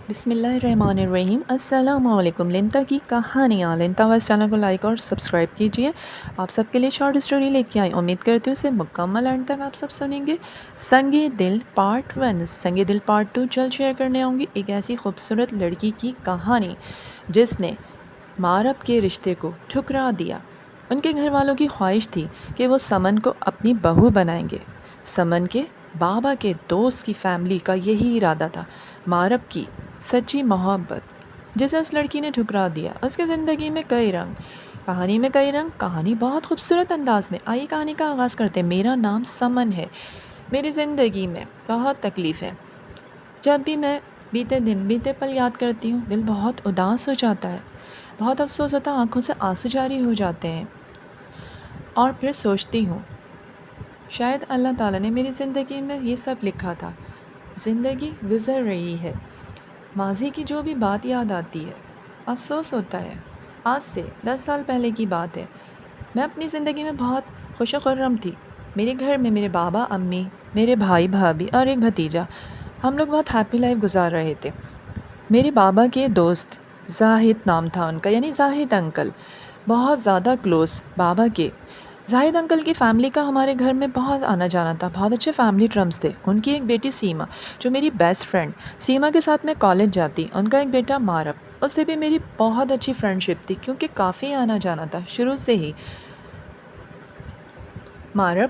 بسم اللہ الرحمن الرحیم۔ السلام علیکم۔ لنتا کی کہانیاں، لنتا وائس چینل کو لائک اور سبسکرائب کیجئے۔ آپ سب کے لیے شارٹ سٹوری لے کے آئی، امید کرتی ہوں اسے مکمل اینڈ تک آپ سب سنیں گے۔ سنگ دل پارٹ 1، سنگ دل پارٹ 2 جلد شیئر کرنے آؤں گی۔ ایک ایسی خوبصورت لڑکی کی کہانی جس نے مارب کے رشتے کو ٹھکرا دیا۔ ان کے گھر والوں کی خواہش تھی کہ وہ سمن کو اپنی بہو بنائیں گے۔ سمن کے بابا کے دوست کی فیملی کا یہی ارادہ تھا۔ مارب کی سچی محبت جسے اس لڑکی نے ٹھکرا دیا۔ اس کی زندگی میں کئی رنگ، کہانی میں کئی رنگ، کہانی بہت خوبصورت انداز میں۔ آئیے کہانی کا آغاز کرتے ہیں۔ میرا نام سمن ہے۔ میری زندگی میں بہت تکلیف ہے۔ جب بھی میں بیتے دن، بیتے پل یاد کرتی ہوں، دل بہت اداس ہو جاتا ہے، بہت افسوس ہوتا ہے، آنکھوں سے آنسو جاری ہو جاتے ہیں، اور پھر سوچتی ہوں شاید اللہ تعالیٰ نے میری زندگی میں یہ سب لکھا تھا۔ زندگی گزر رہی ہے، ماضی کی جو بھی بات یاد آتی ہے افسوس ہوتا ہے۔ آج سے 10 سال پہلے کی بات ہے۔ میں اپنی زندگی میں بہت خوش و خرم تھی۔ میرے گھر میں میرے بابا، امی، میرے بھائی بھابھی اور ایک بھتیجا، ہم لوگ بہت ہیپی لائف گزار رہے تھے۔ میرے بابا کے دوست، زاہد نام تھا ان کا، یعنی زاہد انکل، بہت زیادہ کلوز بابا کے۔ زاہد انکل کی فیملی کا ہمارے گھر میں بہت آنا جانا تھا، بہت اچھے فیملی ٹرمز تھے۔ ان کی ایک بیٹی سیما جو میری بیسٹ فرینڈ، سیما کے ساتھ میں کالج جاتی۔ ان کا ایک بیٹا مارب، اس سے بھی میری بہت اچھی فرینڈشپ تھی کیونکہ کافی آنا جانا تھا شروع سے ہی۔ مارب،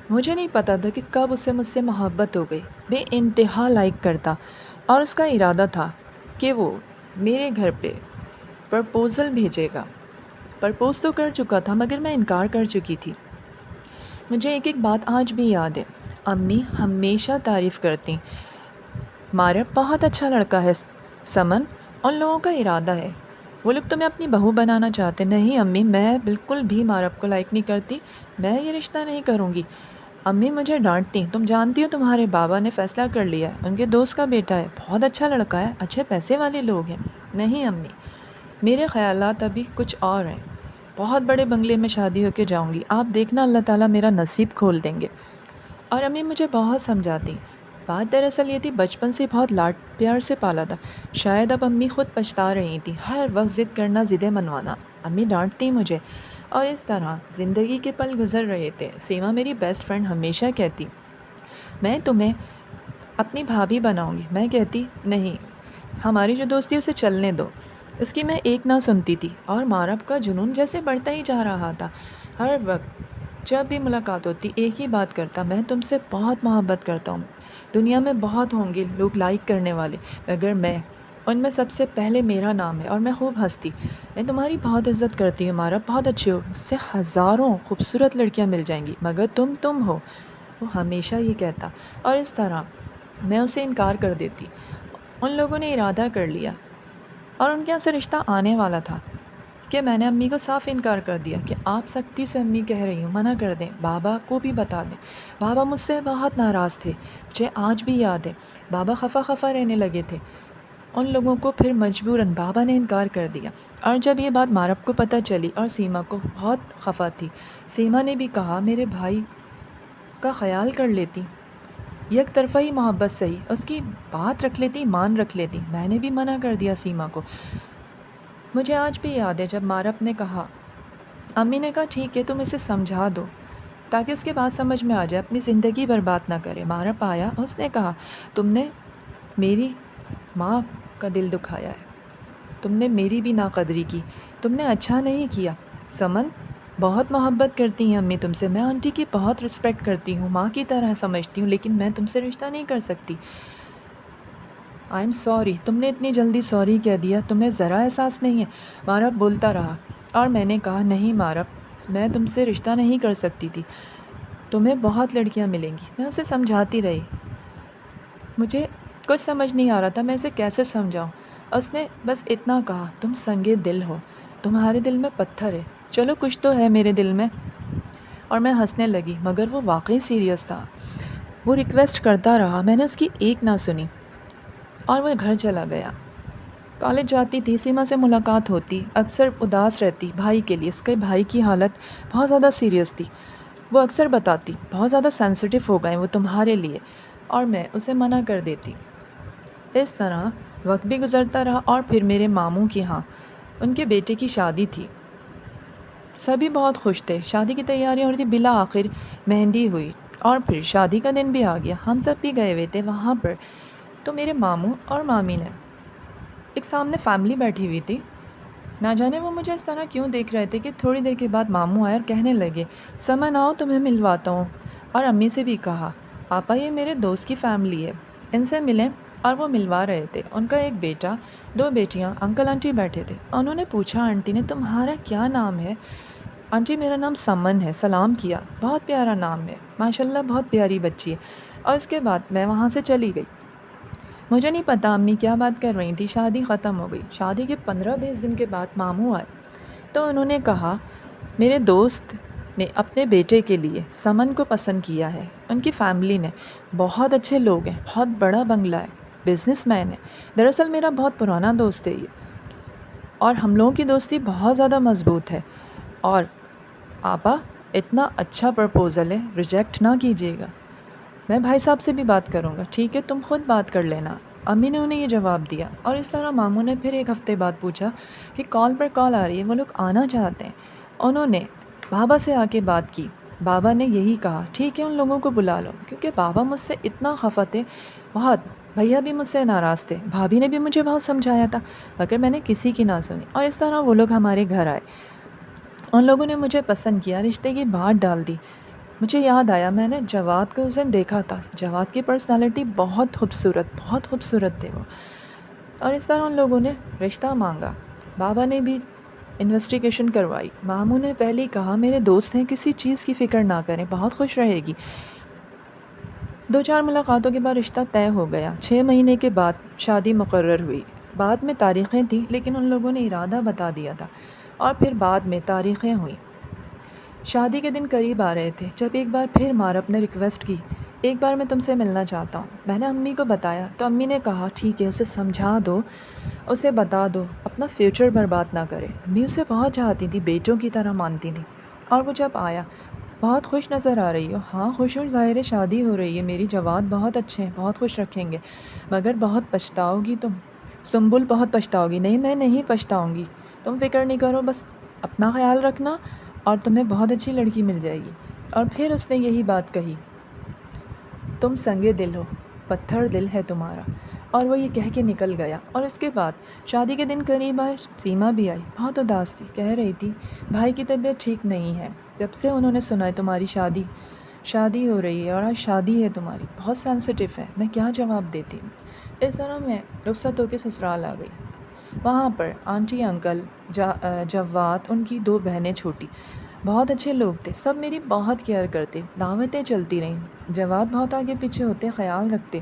مجھے نہیں پتا تھا کہ کب اسے مجھ سے محبت ہو گئی۔ بے انتہا لائک کرتا، اور اس کا ارادہ تھا کہ وہ میرے گھر پہ پرپوزل بھیجے گا۔ پرپوز تو کر چکا تھا مگر میں انکار کر چکی تھی۔ مجھے ایک ایک بات آج بھی یاد ہے۔ امی ہمیشہ تعریف کرتی، مارب بہت اچھا لڑکا ہے۔ سمن، ان لوگوں کا ارادہ ہے، وہ لوگ تمہیں اپنی بہو بنانا چاہتے۔ نہیں امی، میں بالکل بھی مارب کو لائک نہیں کرتی، میں یہ رشتہ نہیں کروں گی۔ امی مجھے ڈانٹتی، تم جانتی ہو تمہارے بابا نے فیصلہ کر لیا ہے، ان کے دوست کا بیٹا ہے، بہت اچھا لڑکا ہے، اچھے پیسے والے لوگ ہیں۔ نہیں امی، میرے خیالات ابھی کچھ اور ہیں، بہت بڑے بنگلے میں شادی ہو کے جاؤں گی، آپ دیکھنا اللہ تعالیٰ میرا نصیب کھول دیں گے۔ اور امی مجھے بہت سمجھاتی۔ بات دراصل یہ تھی، بچپن سے بہت لاڈ پیار سے پالا تھا، شاید اب امی خود پچھتا رہی تھی، ہر وقت ضد کرنا، ضدیں منوانا، امی ڈانٹتی مجھے، اور اس طرح زندگی کے پل گزر رہے تھے۔ سیما میری بیسٹ فرینڈ ہمیشہ کہتی، میں تمہیں اپنی بھابھی بناؤں گی، میں کہتی نہیں، ہماری جو دوستی اسے چلنے دو۔ اس کی میں ایک نہ سنتی تھی، اور مارب کا جنون جیسے بڑھتا ہی جا رہا تھا۔ ہر وقت جب بھی ملاقات ہوتی ایک ہی بات کرتا، میں تم سے بہت محبت کرتا ہوں، دنیا میں بہت ہوں گے لوگ لائک کرنے والے مگر میں ان میں سب سے پہلے میرا نام ہے، اور میں خوب ہنستی، میں تمہاری بہت عزت کرتی ہوں مارب، بہت اچھے ہو، مجھ سے ہزاروں خوبصورت لڑکیاں مل جائیں گی مگر تم ہو، وہ ہمیشہ یہ کہتا، اور اس طرح میں اسے انکار کر دیتی۔ ان لوگوں نے ارادہ کر لیا، اور ان کے یہاں سے رشتہ آنے والا تھا کہ میں نے امی کو صاف انکار کر دیا کہ آپ سختی سے امی کہہ رہی ہوں، منع کر دیں، بابا کو بھی بتا دیں۔ بابا مجھ سے بہت ناراض تھے، مجھے آج بھی یاد ہے، بابا خفا رہنے لگے تھے۔ ان لوگوں کو پھر مجبوراً بابا نے انکار کر دیا، اور جب یہ بات مارب کو پتہ چلی، اور سیما کو بہت خفا تھی، سیما نے بھی کہا میرے بھائی کا خیال کر لیتی، یک طرفہ ہی محبت صحیح، اس کی بات رکھ لیتی، مان رکھ لیتی۔ میں نے بھی منع کر دیا سیما کو۔ مجھے آج بھی یاد ہے جب مارب نے کہا، امی نے کہا ٹھیک ہے تم اسے سمجھا دو تاکہ اس کے بات سمجھ میں آ جائے، اپنی زندگی برباد نہ کرے۔ مارب آیا، اس نے کہا تم نے میری ماں کا دل دکھایا ہے، تم نے میری بھی ناقدری کی، تم نے اچھا نہیں کیا۔ سمن، بہت محبت کرتی ہیں امی تم سے، میں آنٹی کی بہت رسپیکٹ کرتی ہوں، ماں کی طرح سمجھتی ہوں، لیکن میں تم سے رشتہ نہیں کر سکتی۔ آئی ایم سوری، تم نے اتنی جلدی سوری کہہ دیا، تمہیں ذرا احساس نہیں ہے۔ مارب بولتا رہا، اور میں نے کہا نہیں مارب، میں تم سے رشتہ نہیں کر سکتی تھی، تمہیں بہت لڑکیاں ملیں گی۔ میں اسے سمجھاتی رہی، مجھے کچھ سمجھ نہیں آ رہا تھا میں اسے کیسے سمجھاؤں۔ اس نے بس اتنا کہا، تم سنگے دل ہو، تمہارے دل میں پتھر ہے، چلو کچھ تو ہے میرے دل میں۔ اور میں ہنسنے لگی، مگر وہ واقعی سیریس تھا۔ وہ ریکویسٹ کرتا رہا، میں نے اس کی ایک نہ سنی، اور وہ گھر چلا گیا۔ کالج جاتی تھی، سیما سے ملاقات ہوتی، اکثر اداس رہتی بھائی کے لیے، اس کے بھائی کی حالت بہت زیادہ سیریس تھی، وہ اکثر بتاتی بہت زیادہ سینسٹیو ہو گئے وہ تمہارے لیے، اور میں اسے منع کر دیتی۔ اس طرح وقت بھی گزرتا رہا اور پھر میرے ماموں کی ہاں ان کے بیٹے کی شادی تھی۔ سبھی بہت خوش تھے، شادی کی تیاریاں ہو رہی تھی، بالآخر مہندی ہوئی اور پھر شادی کا دن بھی آ گیا۔ ہم سب بھی گئے ہوئے تھے وہاں پر، تو میرے ماموں اور مامی نے ایک سامنے فیملی بیٹھی ہوئی تھی، نہ جانے وہ مجھے اس طرح کیوں دیکھ رہے تھے کہ تھوڑی دیر کے بعد ماموں آئے اور کہنے لگے سمن آؤ تمہیں ملواتا ہوں، اور امی سے بھی کہا آپا یہ میرے دوست کی فیملی ہے ان سے ملیں، اور وہ ملوا رہے تھے۔ ان کا ایک بیٹا، دو بیٹیاں، انکل آنٹی بیٹھے تھے۔ انہوں نے پوچھا آنٹی نے تمہارا کیا نام ہے؟ آنٹی میرا نام سمن ہے، سلام کیا، بہت پیارا نام ہے، ماشاءاللہ بہت پیاری بچی ہے، اور اس کے بعد میں وہاں سے چلی گئی۔ مجھے نہیں پتا امی کیا بات کر رہی تھی، شادی ختم ہو گئی۔ شادی کے 15-20 دن کے بعد ماموں آئے تو انہوں نے کہا میرے دوست نے اپنے بیٹے کے لیے سمن کو پسند کیا ہے، ان کی فیملی نے، بہت اچھے لوگ ہیں، بہت بڑا بنگلہ ہے، بزنس مین ہے۔ دراصل میرا بہت پرانا دوست ہے یہ، اور ہم لوگوں کی دوستی بہت زیادہ مضبوط ہے، اور آپا اتنا اچھا پرپوزل ہے، ریجیکٹ نہ کیجیے گا۔ میں بھائی صاحب سے بھی بات کروں گا، ٹھیک ہے تم خود بات کر لینا۔ امی نے انہیں یہ جواب دیا، اور اس طرح ماموں نے پھر ایک ہفتے بعد پوچھا کہ کال پر کال آ رہی ہے، وہ لوگ آنا چاہتے ہیں۔ انہوں نے بابا سے آ کے بات کی، بابا نے یہی کہا ٹھیک ہے ان لوگوں کو بلا لو، کیونکہ بابا مجھ سے اتنا خفا تھے، بہت، بھیا بھی مجھ سے ناراض تھے، بھابھی نے بھی مجھے بہت سمجھایا تھا مگر میں نے کسی کی نہ سنی، اور اس طرح وہ لوگ ہمارے گھر آئے۔ ان لوگوں نے مجھے پسند کیا، رشتے کی بات ڈال دی۔ مجھے یاد آیا میں نے جواد کو اس دن دیکھا تھا، جواد کی پرسنالٹی بہت خوبصورت تھے وہ، اور اس طرح ان لوگوں نے رشتہ مانگا۔ بابا نے بھی انویسٹیگیشن کروائی۔ ماموں نے پہلے ہی کہا میرے دوست ہیں، کسی چیز کی فکر نہ کریں، بہت خوش رہے گی۔ 2-4 ملاقاتوں کے بعد رشتہ طے ہو گیا۔ 6 مہینے کے بعد شادی مقرر ہوئی۔ بعد میں تاریخیں تھیں لیکن ان لوگوں نے ارادہ بتا دیا تھا، اور پھر بعد میں تاریخیں ہوئیں۔ شادی کے دن قریب آ رہے تھے جب ایک بار پھر مارپ نے ریکویسٹ کی ایک بار میں تم سے ملنا چاہتا ہوں۔ میں نے امی کو بتایا تو امی نے کہا ٹھیک ہے اسے سمجھا دو، اسے بتا دو اپنا فیوچر برباد نہ کرے۔ امی اسے بہت چاہتی تھی، بیٹوں کی طرح مانتی تھی، اور وہ جب آیا بہت خوش نظر آ رہی ہو۔ ہاں خوش ہوں، ظاہر ہے شادی ہو رہی ہے میری، جواد بہت اچھے ہیں، بہت خوش رکھیں گے، مگر بہت پچھتاؤ گی تم، سنبل بہت پچھتاؤ گی۔ نہیں میں نہیں پچھتاؤں گی، تم فکر نہیں کرو، بس اپنا خیال رکھنا اور تمہیں بہت اچھی لڑکی مل جائے گی۔ اور پھر اس نے یہی بات کہی تم سنگے دل ہو، پتھر دل ہے تمہارا، اور وہ یہ کہہ کے نکل گیا۔ اور اس کے بعد شادی کے دن قریب آئے، سیما بھی آئی، بہت اداس تھی، کہہ رہی تھی بھائی کی طبیعت ٹھیک نہیں ہے، جب سے انہوں نے سنا ہے تمہاری شادی ہو رہی ہے اور آج شادی ہے تمہاری، بہت سینسٹیو ہے، میں کیا جواب دیتی ہوں۔ اس طرح میں رخصت ہو کے سسرال آ گئی۔ وہاں پر آنٹی انکل، جواد، ان کی 2 بہنیں چھوٹی، بہت اچھے لوگ تھے، سب میری بہت کیئر کرتے، دعوتیں چلتی رہیں، جواد بہت آگے پیچھے ہوتے، خیال رکھتے۔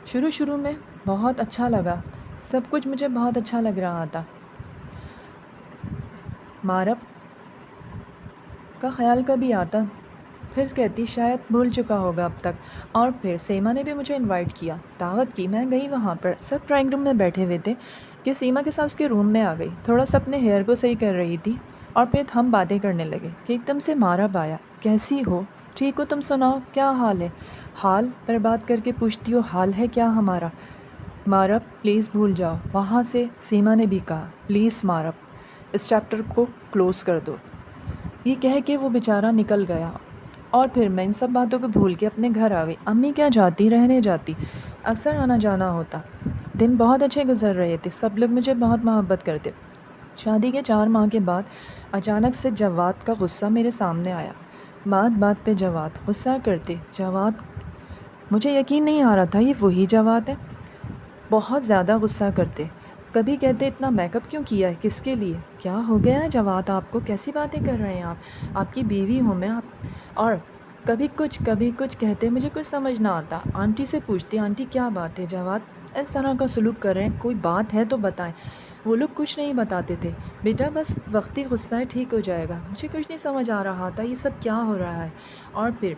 شروع میں بہت اچھا لگا، سب کچھ مجھے بہت اچھا لگ رہا تھا۔ مارپ کا خیال کبھی آتا، پھر کہتی شاید بھول چکا ہوگا اب تک۔ اور پھر سیما نے بھی مجھے انوائٹ کیا، دعوت کی، میں گئی وہاں پر، سب ڈرائنگ روم میں بیٹھے ہوئے تھے کہ سیما کے ساتھ اس کے روم میں آ گئی، تھوڑا سا اپنے ہیئر کو صحیح کر رہی تھی، اور پھر ہم باتیں کرنے لگے کہ ایک دم سے مارپ آیا، کیسی ہو؟ ٹھیک ہو، تم سناؤ کیا حال ہے؟ حال پر بات کر کے پوچھتی ہو حال ہے کیا ہمارا؟ مارپ پلیز بھول جاؤ۔ وہاں سے سیما نے بھی کہا پلیز مارپ اس چیپٹر کو کلوز کر دو۔ یہ کہہ کے وہ بیچارہ نکل گیا، اور پھر میں ان سب باتوں کو بھول کے اپنے گھر آ گئی۔ امی کیا جاتی، رہنے جاتی، اکثر آنا جانا ہوتا، دن بہت اچھے گزر رہے تھے، سب لوگ مجھے بہت محبت کرتے۔ شادی کے 4 ماہ کے بعد اچانک سے جواد کا غصہ میرے سامنے آیا، بات پہ جواد غصہ کرتے، جواد، مجھے یقین نہیں آ رہا تھا یہ وہی جواد ہے، بہت زیادہ غصہ کرتے، کبھی کہتے اتنا میک اپ کیوں کیا ہے، کس کے لیے، کیا ہو گیا ہے جواد آپ کو، کیسی باتیں کر رہے ہیں آپ کی بیوی ہوں میں آپ، اور کبھی کچھ کہتے، مجھے کچھ سمجھ نہ آتا۔ آنٹی سے پوچھتی آنٹی کیا بات ہے، جواد اس طرح کا سلوک کر رہے ہیں، کوئی بات ہے تو بتائیں۔ وہ لوگ کچھ نہیں بتاتے تھے، بیٹا بس وقتی غصہ ہے، ٹھیک ہو جائے گا۔ مجھے کچھ نہیں سمجھ آ رہا تھا یہ سب کیا ہو رہا ہے، اور پھر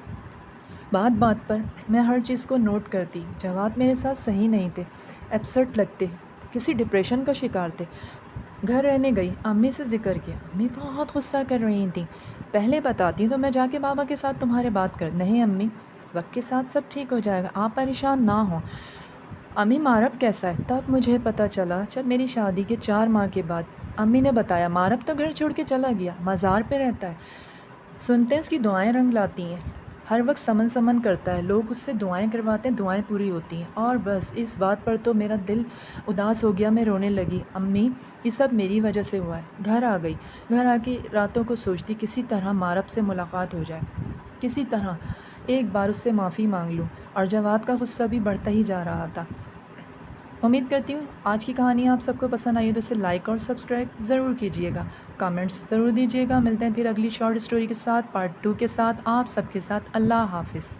بات پر میں ہر چیز کو نوٹ کرتی۔ جواد میرے ساتھ صحیح نہیں تھے، ایبسرٹ لگتے، کسی ڈپریشن کا شکار تھے۔ گھر رہنے گئی، امی سے ذکر کیا، امی بہت غصہ کر رہی تھیں، پہلے بتاتی تو میں جا کے بابا کے ساتھ تمہارے بات کر، نہیں امی وقت کے ساتھ سب ٹھیک ہو جائے گا، آپ پریشان نہ ہوں۔ امی مارب کیسا ہے؟ تب مجھے پتہ چلا جب میری شادی کے 4 ماہ کے بعد امی نے بتایا مارب تو گھر چھوڑ کے چلا گیا، مزار پہ رہتا ہے۔ سنتے ہیں اس کی دعائیں رنگ لاتی ہیں، ہر وقت سمن سمن کرتا ہے، لوگ اس سے دعائیں کرواتے ہیں، دعائیں پوری ہوتی ہیں۔ اور بس اس بات پر تو میرا دل اداس ہو گیا، میں رونے لگی۔ امی یہ سب میری وجہ سے ہوا ہے۔ گھر آ گئی، گھر آ کے راتوں کو سوچتی کسی طرح مارب سے ملاقات ہو جائے، کسی طرح ایک بار اس سے معافی مانگ لوں، اور جواد کا غصہ بھی بڑھتا ہی جا رہا تھا۔ امید کرتی ہوں آج کی کہانی آپ سب کو پسند آئی ہے، تو اسے لائک اور سبسکرائب ضرور کیجیے گا، کامنٹس ضرور دیجیے گا۔ ملتے ہیں پھر اگلی شارٹ اسٹوری کے ساتھ، پارٹ 2 کے ساتھ، آپ سب کے ساتھ۔ اللہ حافظ۔